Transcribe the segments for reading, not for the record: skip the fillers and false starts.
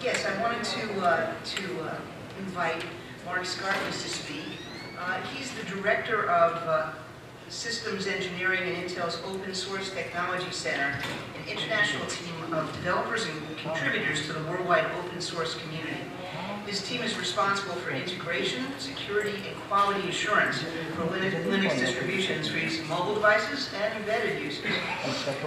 Yes, I wanted to invite Mark Skarpness to speak. He's the director of Systems Engineering and Intel's Open Source Technology Center, an international team of developers and contributors to the worldwide open source community. His team is responsible for integration, security, and quality assurance for Linux distributions for use in mobile devices and embedded users.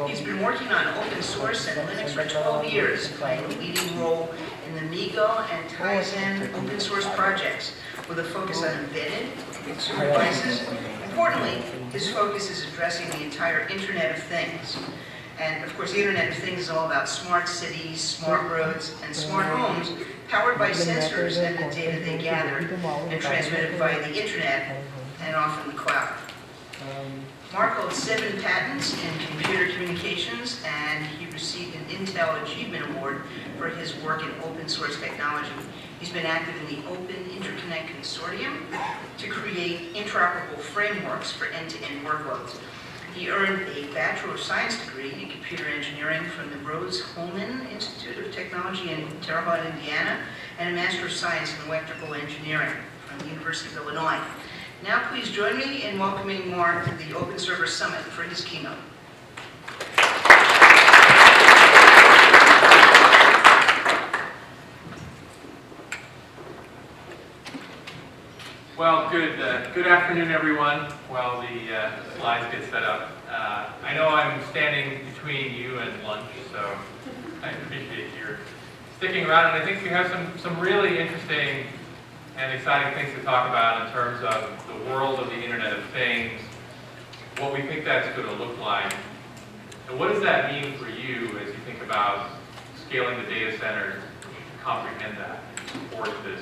He's been working on open source and Linux for 12 years, playing a leading role in the MiGo and Tizen open source projects, with a focus on embedded consumer devices. Importantly, his focus is addressing the entire Internet of Things. And of course, the Internet of Things is all about smart cities, smart roads, and smart homes, powered by sensors and the data they gather and transmitted via the Internet and often the cloud. Mark holds 7 patents in computer communications, and he received an Intel Achievement Award for his work in open source technology. He's been active in the Open Interconnect Consortium to create interoperable frameworks for end-to-end workloads. He earned a Bachelor of Science degree in computer engineering from the Rose-Hulman Institute of Technology in Terre Haute, Indiana, and a Master of Science in Electrical Engineering from the University of Illinois. Now please join me in welcoming Mark to the Open Server Summit for his keynote. Well, good afternoon, everyone. While the slides get set up, I know I'm standing between you and lunch, so I appreciate your sticking around. And I think we have some really interesting and exciting things to talk about in terms of the world of the Internet of Things, what we think that's going to look like, and what does that mean for you as you think about scaling the data center to comprehend that and support this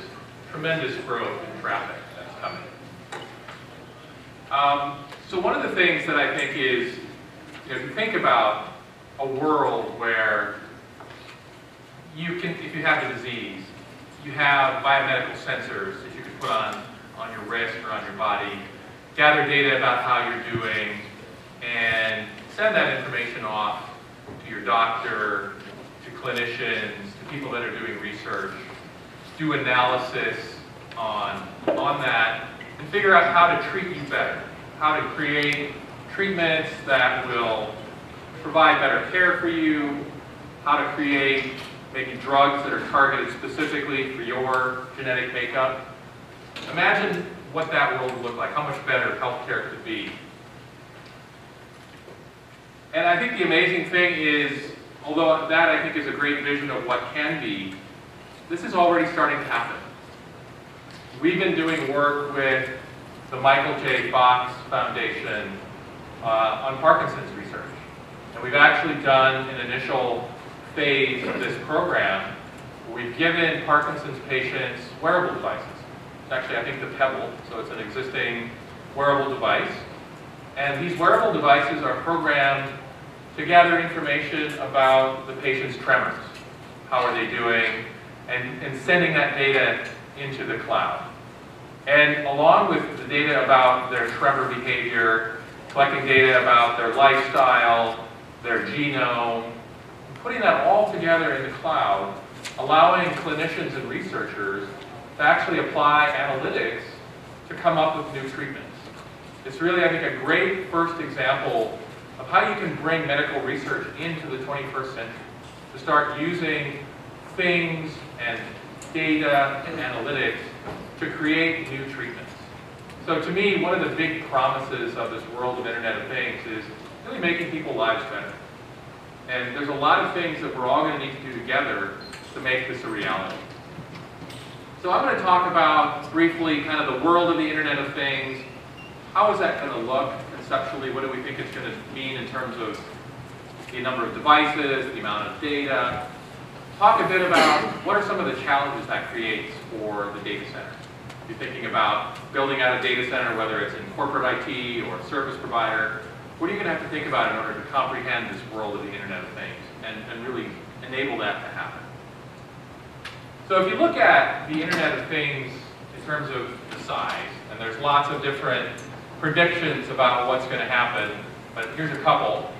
tremendous growth in traffic that's coming. So one of the things that I think is, if you think about a world where you can, if you have the disease, you have biomedical sensors that you can put on your wrist or on your body, gather data about how you're doing, and send that information off to your doctor, to clinicians, to people that are doing research, do analysis on that, and figure out how to treat you better, how to create treatments that will provide better care for you, how to create maybe drugs that are targeted specifically for your genetic makeup. Imagine what that world would look like, how much better healthcare could be. And I think the amazing thing is, although that I think is a great vision of what can be, this is already starting to happen. We've been doing work with the Michael J. Fox Foundation on Parkinson's research. And we've actually done an initial phase of this program where we've given Parkinson's patients wearable devices. It's actually, I think, the Pebble, so it's an existing wearable device. And these wearable devices are programmed to gather information about the patient's tremors. How are they doing? And sending that data into the cloud. And along with the data about their tremor behavior, collecting data about their lifestyle, their genome, putting that all together in the cloud, allowing clinicians and researchers to actually apply analytics to come up with new treatments. It's really, I think, a great first example of how you can bring medical research into the 21st century, to start using things and data and analytics to create new treatments. So to me, one of the big promises of this world of Internet of Things is really making people's lives better. And there's a lot of things that we're all going to need to do together to make this a reality. So I'm going to talk about briefly kind of the world of the Internet of Things. How is that going to look conceptually? What do we think it's going to mean in terms of the number of devices, the amount of data? Talk a bit about what are some of the challenges that creates for the data center. If you're thinking about building out a data center, whether it's in corporate IT or a service provider, what are you going to have to think about in order to comprehend this world of the Internet of Things and really enable that to happen? So if you look at the Internet of Things in terms of the size, and there's lots of different predictions about what's going to happen, but here's a couple.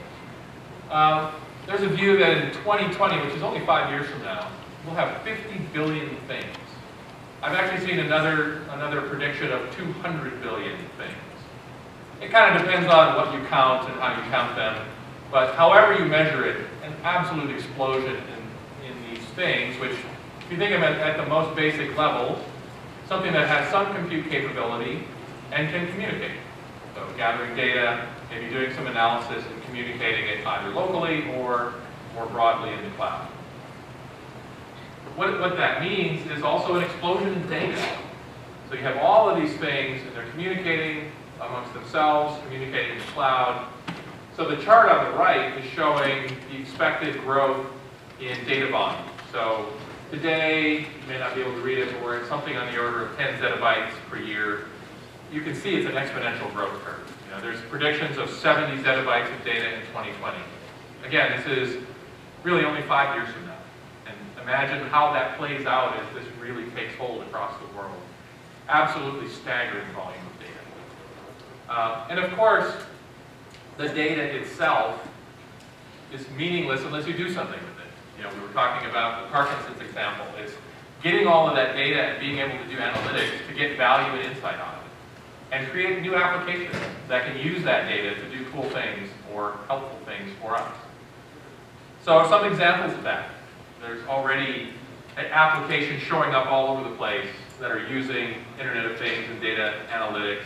There's a view that in 2020, which is only 5 years from now, we'll have 50 billion things. I've actually seen another prediction of 200 billion things. It kind of depends on what you count and how you count them, but however you measure it, an absolute explosion in these things, which, if you think of it at the most basic level, something that has some compute capability and can communicate. So gathering data, maybe doing some analysis and communicating it either locally or more broadly in the cloud. What that means is also an explosion in data. So you have all of these things, and they're communicating amongst themselves, communicating in the cloud. So the chart on the right is showing the expected growth in data volume. So today, you may not be able to read it, but we're at something on the order of 10 zettabytes per year. You can see it's an exponential growth curve. You know, there's predictions of 70 zettabytes of data in 2020. Again, this is really only 5 years from now. And imagine how that plays out as this really takes hold across the world. Absolutely staggering volume of data. And of course, the data itself is meaningless unless you do something with it. You know, we were talking about the Parkinson's example. It's getting all of that data and being able to do analytics to get value and insight out of it. And create new applications that can use that data to do cool things or helpful things for us. So some examples of that. There's already applications showing up all over the place that are using Internet of Things and data analytics.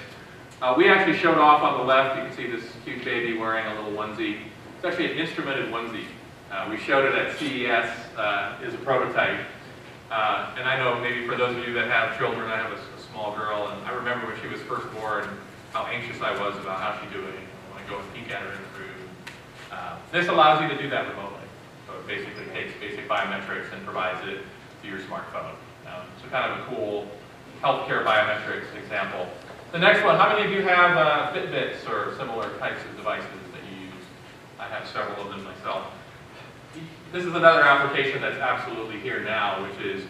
We actually showed off on the left, you can see this cute baby wearing a little onesie. It's actually an instrumented onesie. We showed it at CES as a prototype. And I know maybe for those of you that have children, I have a small girl, and I remember when she was first born, how anxious I was about how she's doing. I want to go and peek at her in the room. This allows you to do that remotely. So it basically takes basic biometrics and provides it to your smartphone. So kind of a cool healthcare biometrics example. The next one, how many of you have Fitbits or similar types of devices that you use? I have several of them myself. This is another application that's absolutely here now, which is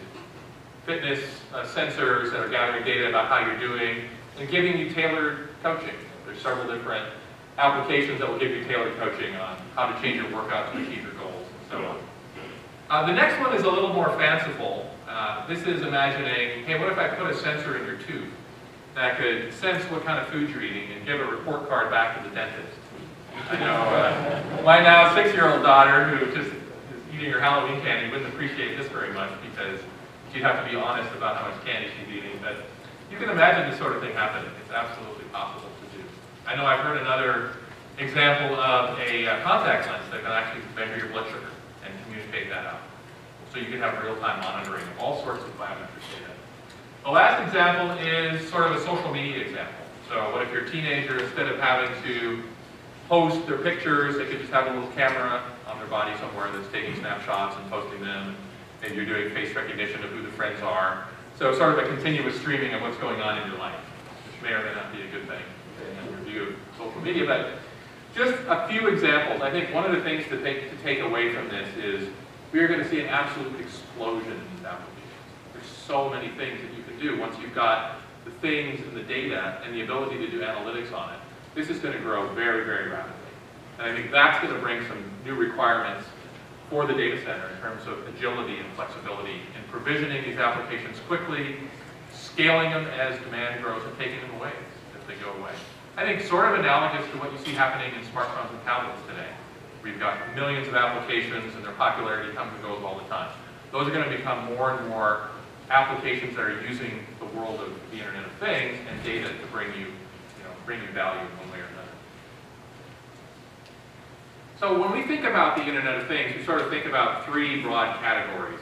fitness sensors that are gathering data about how you're doing and giving you tailored coaching. There's several different applications that will give you tailored coaching on how to change your workout to achieve your goals and so on. The next one is a little more fanciful. This is imagining, hey, what if I put a sensor in your tooth that could sense what kind of food you're eating and give a report card back to the dentist? I know my now 6-year-old daughter, who just is eating her Halloween candy, wouldn't appreciate this very much because she'd have to be honest about how much candy she's eating. But you can imagine this sort of thing happening. It's absolutely possible to do. I know I've heard another example of a contact lens that can actually measure your blood sugar and communicate that out. So you can have real-time monitoring of all sorts of biometric data. The last example is sort of a social media example. So what if your teenager, instead of having to post their pictures, they could just have a little camera on their body somewhere that's taking snapshots and posting them. And you're doing face recognition of who the friends are. So sort of a continuous streaming of what's going on in your life, which may or may not be a good thing in your view of social media. But just a few examples. I think one of the things to take away from this is we are going to see an absolute explosion in these applications. There's so many things that you can do once you've got the things and the data and the ability to do analytics on it. This is going to grow very, very rapidly. And I think that's going to bring some new requirements for the data center in terms of agility and flexibility in provisioning these applications quickly, scaling them as demand grows, and taking them away as they go away. I think sort of analogous to what you see happening in smartphones and tablets today. We've got millions of applications and their popularity comes and goes all the time. Those are going to become more and more applications that are using the world of the Internet of Things and data to bring you value in one way or another. So when we think about the Internet of Things, we sort of think about 3 broad categories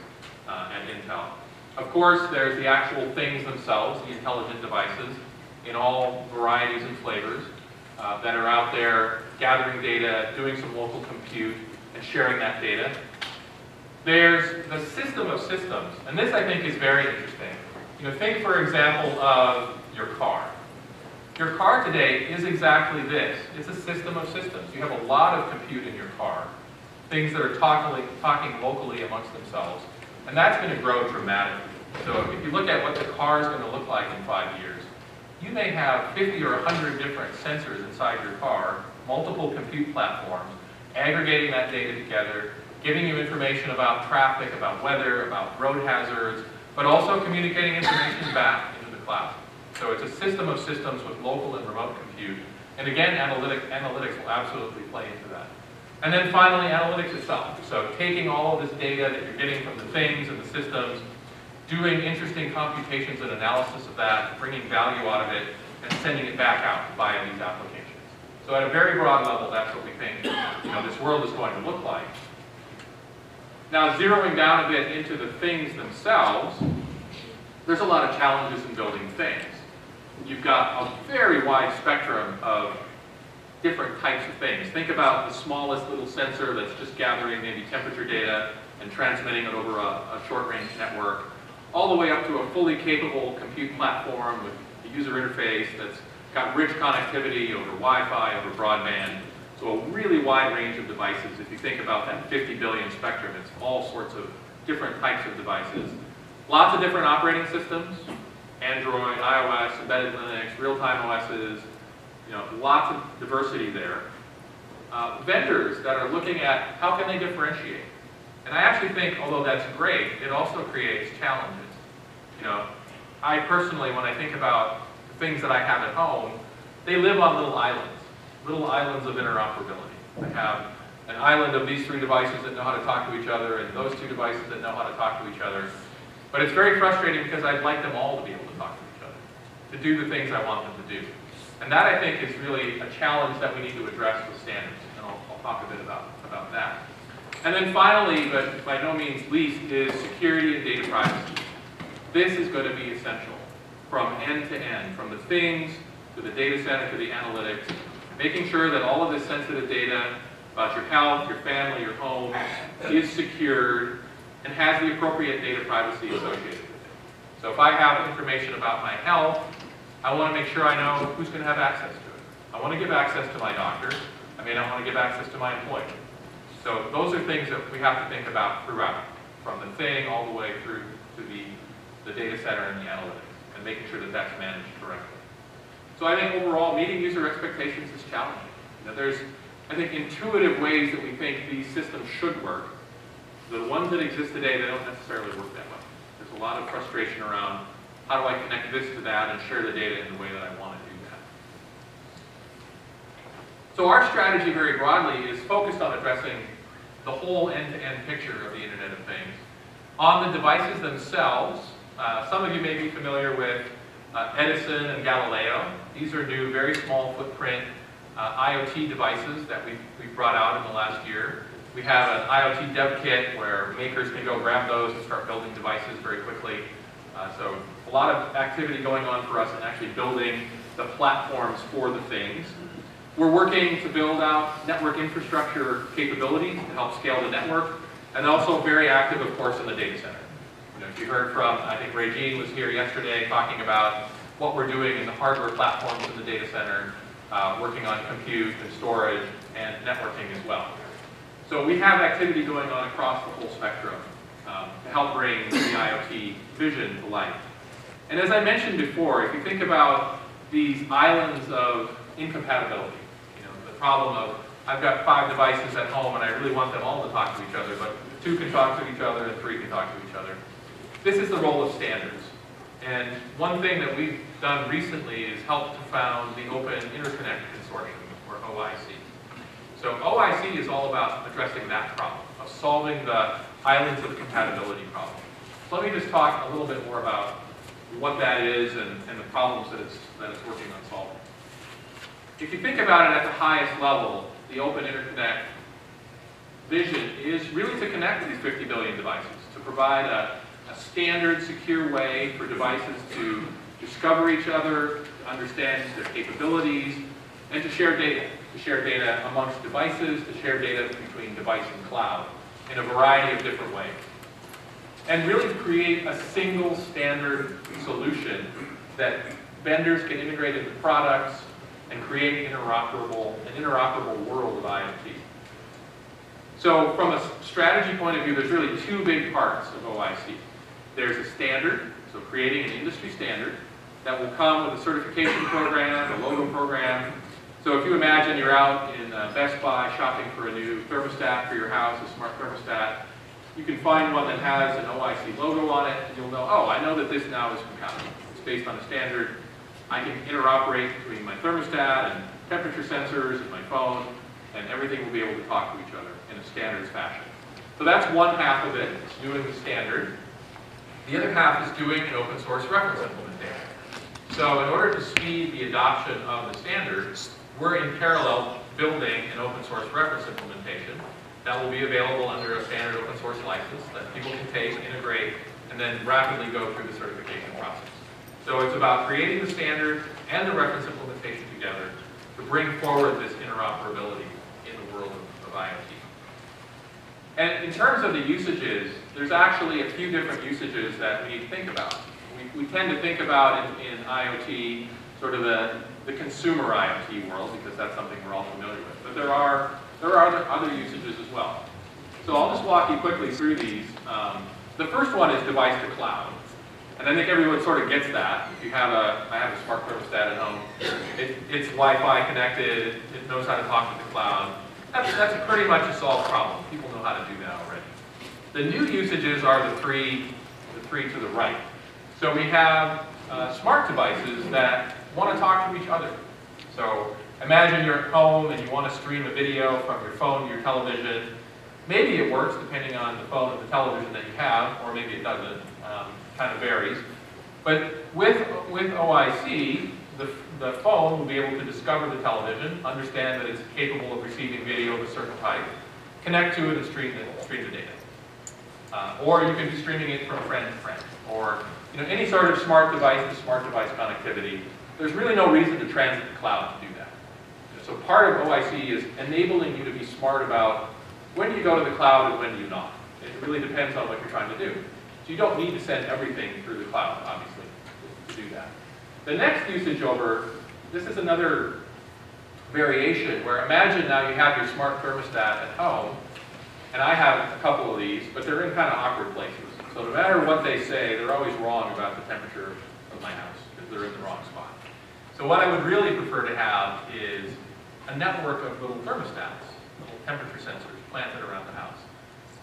at Intel. Of course, there's the actual things themselves, the intelligent devices, in all varieties and flavors that are out there gathering data, doing some local compute, and sharing that data. There's the system of systems, and this I think is very interesting. Think for example of your car. Your car today is exactly this. It's a system of systems. You have a lot of compute in your car, things that are talking locally amongst themselves, and that's going to grow dramatically. So if you look at what the car is going to look like in 5 years, you may have 50 or 100 different sensors inside your car, multiple compute platforms, aggregating that data together, giving you information about traffic, about weather, about road hazards, but also communicating information back into the cloud. So it's a system of systems with local and remote compute. And again, analytics will absolutely play into that. And then finally, analytics itself. So taking all of this data that you're getting from the things and the systems, doing interesting computations and analysis of that, bringing value out of it, and sending it back out via these applications. So at a very broad level, that's what we think this world is going to look like. Now, zeroing down a bit into the things themselves, there's a lot of challenges in building things. You've got a very wide spectrum of different types of things. Think about the smallest little sensor that's just gathering maybe temperature data and transmitting it over a short-range network, all the way up to a fully capable compute platform with a user interface that's got rich connectivity over Wi-Fi, over broadband. So a really wide range of devices. If you think about that 50 billion spectrum, it's all sorts of different types of devices. Lots of different operating systems, Android, iOS, embedded Linux, real-time OSs, lots of diversity there. Vendors that are looking at how can they differentiate. And I actually think, although that's great, it also creates challenges. I personally, when I think about the things that I have at home, they live on little islands of interoperability. I have an island of these 3 devices that know how to talk to each other, and those 2 devices that know how to talk to each other. But it's very frustrating because I'd like them all to be able to talk to each other, to do the things I want them to do. And that, I think, is really a challenge that we need to address with standards, and I'll talk a bit about that. And then finally, but by no means least, is security and data privacy. This is going to be essential from end to end, from the things to the data center to the analytics, making sure that all of this sensitive data about your health, your family, your home is secured and has the appropriate data privacy associated with it. So if I have information about my health, I want to make sure I know who's going to have access to it. I want to give access to my doctor. I may not want to give access to my employee. So those are things that we have to think about throughout, from the thing all the way through to the data center and the analytics, and making sure that that's managed correctly. So I think overall, meeting user expectations is challenging. There's, I think, intuitive ways that we think these systems should work. The ones that exist today, they don't necessarily work that way. There's a lot of frustration around how do I connect this to that and share the data in the way that I want to do that. So our strategy very broadly is focused on addressing the whole end-to-end picture of the Internet of Things. On the devices themselves, some of you may be familiar with Edison and Galileo. These are new, very small footprint IoT devices that we've brought out in the last year. We have an IoT dev kit where makers can go grab those and start building devices very quickly. So a lot of activity going on for us in actually building the platforms for the things. We're working to build out network infrastructure capabilities to help scale the network, and also very active, of course, in the data center. If you heard from, I think Regine was here yesterday talking about what we're doing in the hardware platforms in the data center, working on compute and storage and networking as well. So we have activity going on across the whole spectrum to help bring the IoT vision to life. And as I mentioned before, if you think about these islands of incompatibility, the problem of I've got 5 devices at home and I really want them all to talk to each other, but 2 can talk to each other and 3 can talk to each other. This is the role of standards. And one thing that we've done recently is help to found the Open Interconnect Consortium, or OIC. So OIC is all about addressing that problem, of solving the islands of compatibility problem. So let me just talk a little bit more about what that is and the problems that it's working on solving. If you think about it at the highest level, the Open Interconnect vision is really to connect these 50 billion devices, to provide a standard, secure way for devices to discover each other, to understand their capabilities, and to share data amongst devices, to share data between device and cloud in a variety of different ways. And really create a single standard solution that vendors can integrate into products and create an interoperable world of IoT. So from a strategy point of view, there's really 2 big parts of OIC. There's a standard, so creating an industry standard that will come with a certification program, a logo program, So if you imagine you're out in Best Buy shopping for a new thermostat for your house, a smart thermostat, you can find one that has an OIC logo on it, and you'll know, oh, I know that this now is compatible. It's based on a standard. I can interoperate between my thermostat and temperature sensors and my phone, and everything will be able to talk to each other in a standards fashion. So that's one half of it, it's doing the standard. The other half is doing an open source reference implementation. So in order to speed the adoption of the standards, we're in parallel building an open source reference implementation that will be available under a standard open source license that people can take, integrate, and then rapidly go through the certification process. So it's about creating the standard and the reference implementation together to bring forward this interoperability in the world of IoT. And in terms of the usages, there's actually a few different usages that we need to think about. We tend to think about in IoT sort of the consumer IoT world, because that's something we're all familiar with. But there are other usages as well. So I'll just walk you quickly through these. The first one is device to cloud. And I think everyone sort of gets that. If you have I have a smart thermostat at home. It's Wi-Fi connected. It knows how to talk to the cloud. That's pretty much a solved problem. People know how to do that already. The new usages are the three to the right. So we have smart devices that want to talk to each other. So imagine you're at home and you want to stream a video from your phone to your television. Maybe it works depending on the phone and the television that you have, or maybe it doesn't. Kind of varies. But with OIC, the phone will be able to discover the television, understand that it's capable of receiving video of a certain type, connect to it and stream the data. Or you can be streaming it from friend to friend, or any sort of smart device connectivity. There's really no reason to transit the cloud to do that. So part of OIC is enabling you to be smart about when do you go to the cloud and when do you not. It really depends on what you're trying to do. So you don't need to send everything through the cloud, obviously, to do that. The next usage over, this is another variation where imagine now you have your smart thermostat at home, and I have a couple of these, but they're in kind of awkward places. So no matter what they say, they're always wrong about the temperature of my house, because they're in the wrong spot. So what I would really prefer to have is a network of little thermostats, little temperature sensors planted around the house,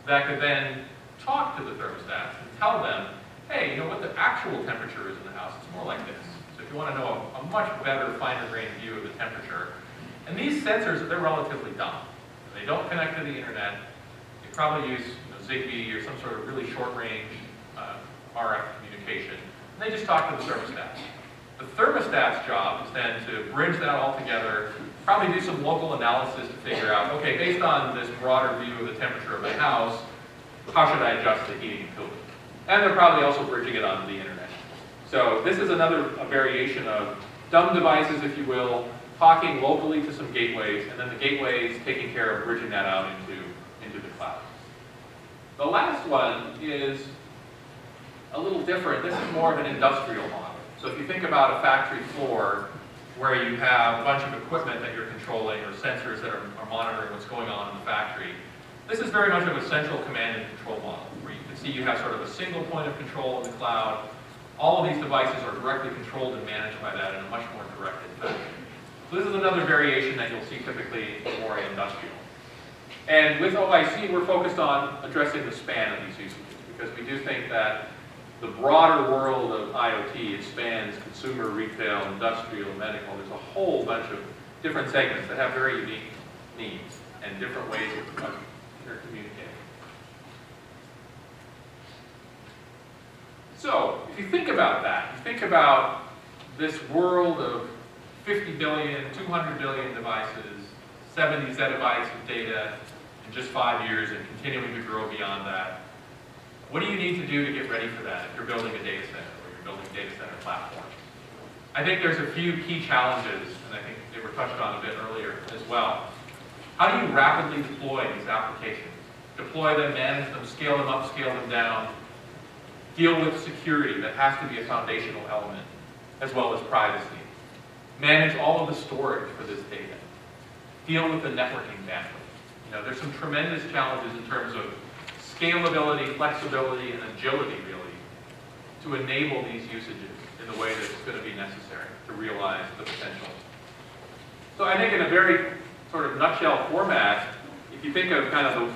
that could then talk to the thermostats and tell them, hey, you know what the actual temperature is in the house? It's more like this. So if you want to know a much better, finer-grained view of the temperature, and these sensors, they're relatively dumb. They don't connect to the internet. They probably use Zigbee or some sort of really short-range RF communication. And they just talk to the thermostat. The thermostat's job is then to bridge that all together, probably do some local analysis to figure out, okay, based on this broader view of the temperature of my house, how should I adjust the heating and cooling? And they're probably also bridging it onto the internet. So this is another variation of dumb devices, if you will, talking locally to some gateways, and then the gateways taking care of bridging that out into the cloud. The last one is a little different. This is more of an industrial model. So if you think about a factory floor where you have a bunch of equipment that you're controlling or sensors that are monitoring what's going on in the factory, this is very much of a central command and control model, where you can see you have sort of a single point of control in the cloud. All of these devices are directly controlled and managed by that in a much more directed fashion. So this is another variation that you'll see typically more industrial. And with OIC, we're focused on addressing the span of these usages, because we do think that the broader world of IoT, it spans consumer, retail, industrial, medical. There's a whole bunch of different segments that have very unique needs and different ways of intercommunicating. So, if you think about that, you think about this world of 50 billion, 200 billion devices, 70 zettabytes of data in just 5 years and continuing to grow beyond that. What do you need to do to get ready for that if you're building a data center or you're building data center platforms? I think there's a few key challenges, and I think they were touched on a bit earlier as well. How do you rapidly deploy these applications? Deploy them, manage them, scale them up, scale them down. Deal with security, that has to be a foundational element, as well as privacy. Manage all of the storage for this data. Deal with the networking bandwidth. There's some tremendous challenges in terms of scalability, flexibility, and agility, really, to enable these usages in the way that's going to be necessary to realize the potential. So I think in a very sort of nutshell format, if you think of kind of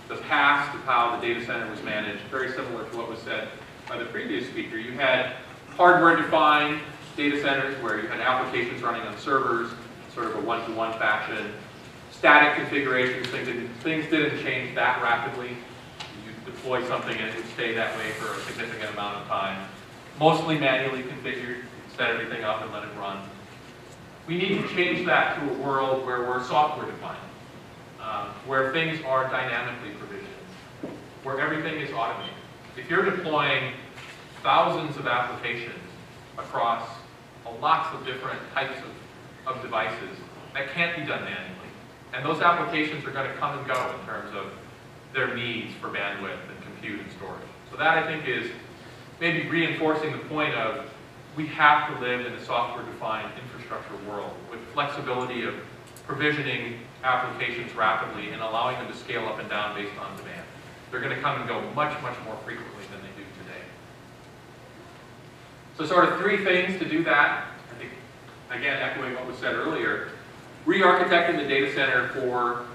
the past of how the data center was managed, very similar to what was said by the previous speaker, you had hardware-defined data centers where you had applications running on servers, sort of a one-to-one fashion. Static configurations, things didn't change that rapidly. You deploy something and it would stay that way for a significant amount of time. Mostly manually configured, set everything up and let it run. We need to change that to a world where we're software defined, where things are dynamically provisioned, where everything is automated. If you're deploying thousands of applications across lots of different types of devices, that can't be done manually. And those applications are going to come and go in terms of their needs for bandwidth and compute and storage. So that, I think, is maybe reinforcing the point of we have to live in a software-defined infrastructure world with flexibility of provisioning applications rapidly and allowing them to scale up and down based on demand. They're going to come and go much, much more frequently than they do today. So sort of three things to do that. I think, again, echoing what was said earlier, re-architecting the data center for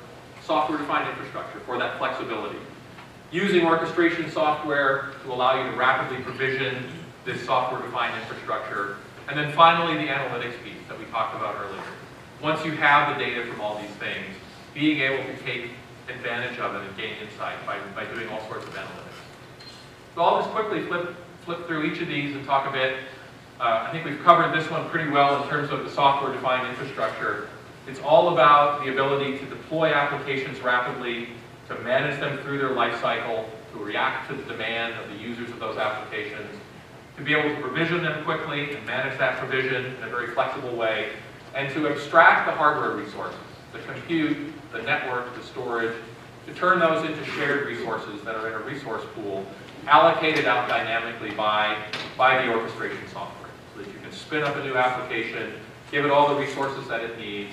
software-defined infrastructure, for that flexibility. Using orchestration software to allow you to rapidly provision this software-defined infrastructure. And then finally, the analytics piece that we talked about earlier. Once you have the data from all these things, being able to take advantage of it and gain insight by doing all sorts of analytics. So I'll just quickly flip through each of these and talk a bit. I think we've covered this one pretty well in terms of the software-defined infrastructure. It's all about the ability to deploy applications rapidly, to manage them through their life cycle, to react to the demand of the users of those applications, to be able to provision them quickly and manage that provision in a very flexible way, and to abstract the hardware resources, the compute, the network, the storage, to turn those into shared resources that are in a resource pool, allocated out dynamically by the orchestration software, so that you can spin up a new application, give it all the resources that it needs,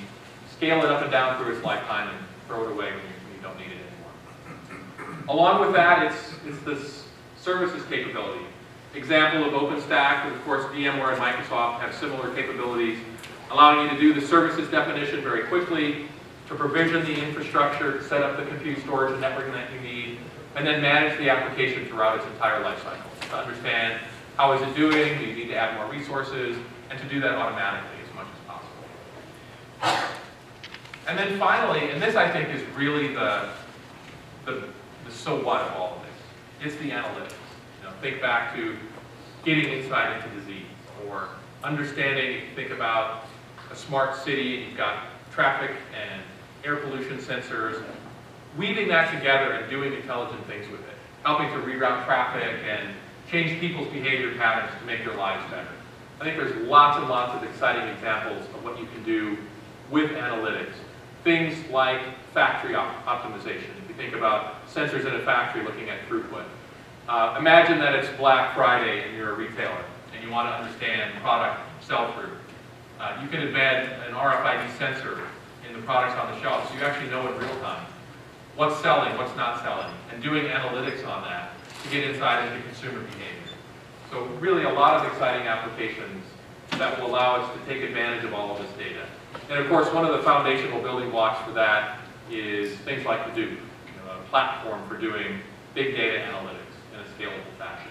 scale it up and down through its lifetime, and throw it away when you don't need it anymore. Along with that, it's this services capability. Example of OpenStack, and of course VMware and Microsoft have similar capabilities, allowing you to do the services definition very quickly, to provision the infrastructure, to set up the compute, storage, and networking that you need, and then manage the application throughout its entire life cycle. To understand how is it doing, do you need to add more resources, and to do that automatically as much as possible. And then finally, and this I think is really the so what of all of this, it's the analytics. Think back to getting insight into disease, or understanding, if you think about a smart city, and you've got traffic and air pollution sensors, weaving that together and doing intelligent things with it, helping to reroute traffic and change people's behavior patterns to make their lives better. I think there's lots and lots of exciting examples of what you can do with analytics. Things like factory optimization. If you think about sensors in a factory looking at throughput. Imagine that it's Black Friday and you're a retailer and you want to understand product sell-through. You can embed an RFID sensor in the products on the shelf so you actually know in real time what's selling, what's not selling, and doing analytics on that to get insight into consumer behavior. So really a lot of exciting applications that will allow us to take advantage of all of this data. And of course, one of the foundational building blocks for that is things like Hadoop, a platform for doing big data analytics in a scalable fashion.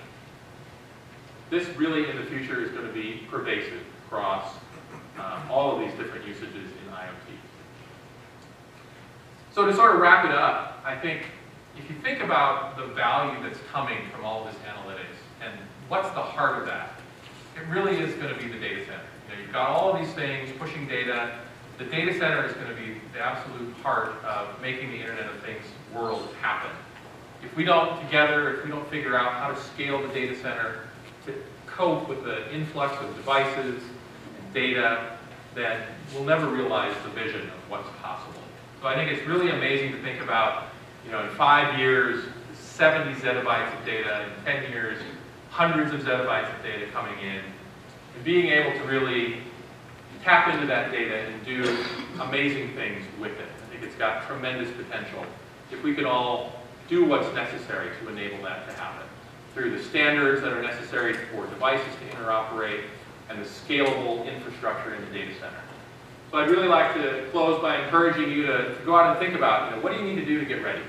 This really in the future is going to be pervasive across all of these different usages in IoT. So to sort of wrap it up, I think if you think about the value that's coming from all of this analytics and what's the heart of that, it really is going to be the data center. You've got all of these things pushing data. The data center is going to be the absolute heart of making the Internet of Things world happen. If we don't figure out how to scale the data center to cope with the influx of devices and data, then we'll never realize the vision of what's possible. So I think it's really amazing to think about, in 5 years, 70 zettabytes of data, in 10 years, hundreds of zettabytes of data coming in, and being able to really tap into that data and do amazing things with it. I think it's got tremendous potential if we can all do what's necessary to enable that to happen through the standards that are necessary for devices to interoperate and the scalable infrastructure in the data center. So I'd really like to close by encouraging you to go out and think about, what do you need to do to get ready?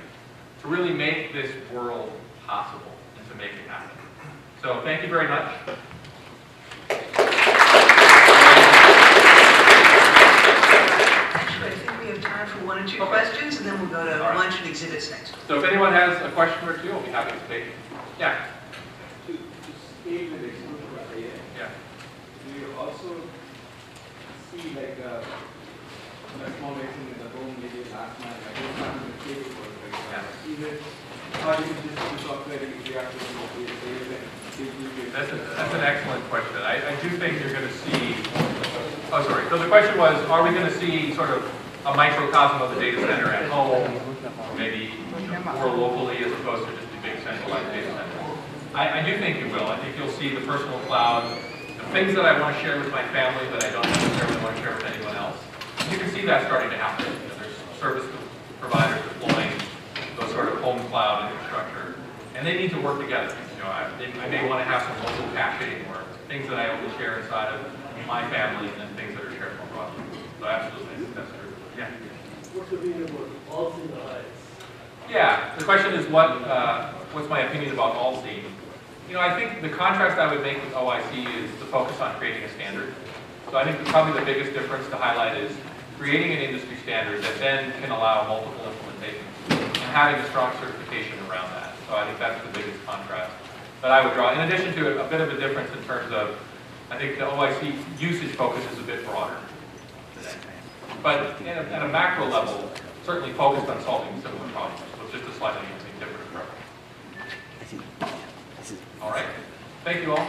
To really make this world possible and to make it happen. So thank you very much. Actually, I think we have time for one or two questions, and then we'll go to lunch and exhibits next. So if anyone has a question or two, I'll be happy to take it. Yeah. To stay with exclusion criteria, Yeah. do you also see like a small machine in the home, maybe last night, like what's happening with cable for example? Even how you can just do software and react to the data and That's an excellent question. I do think you're going to see, so the question was, are we going to see sort of a microcosm of the data center at home, or maybe more locally as opposed to just a big centralized data center? I do think you will. I think you'll see the personal cloud, the things that I want to share with my family that I don't necessarily want to share with anyone else. You can see that starting to happen. There's service providers deploying those sort of home cloud infrastructure, and they need to work together. I may want to have some local caching or things that I only share inside of my family and then things that are shared more broadly. So absolutely, I think that's true. Yeah. What's your opinion about all-scene eyes? Yeah, the question is what's my opinion about all-scene? I think the contrast I would make with OIC is the focus on creating a standard. So I think probably the biggest difference to highlight is creating an industry standard that then can allow multiple implementations and having a strong certification around that. So I think that's the biggest contrast that I would draw. In addition to a bit of a difference in terms of, I think the OIC usage focus is a bit broader today. But at a macro level, certainly focused on solving similar problems, with just a slightly different approach. All right. Thank you all.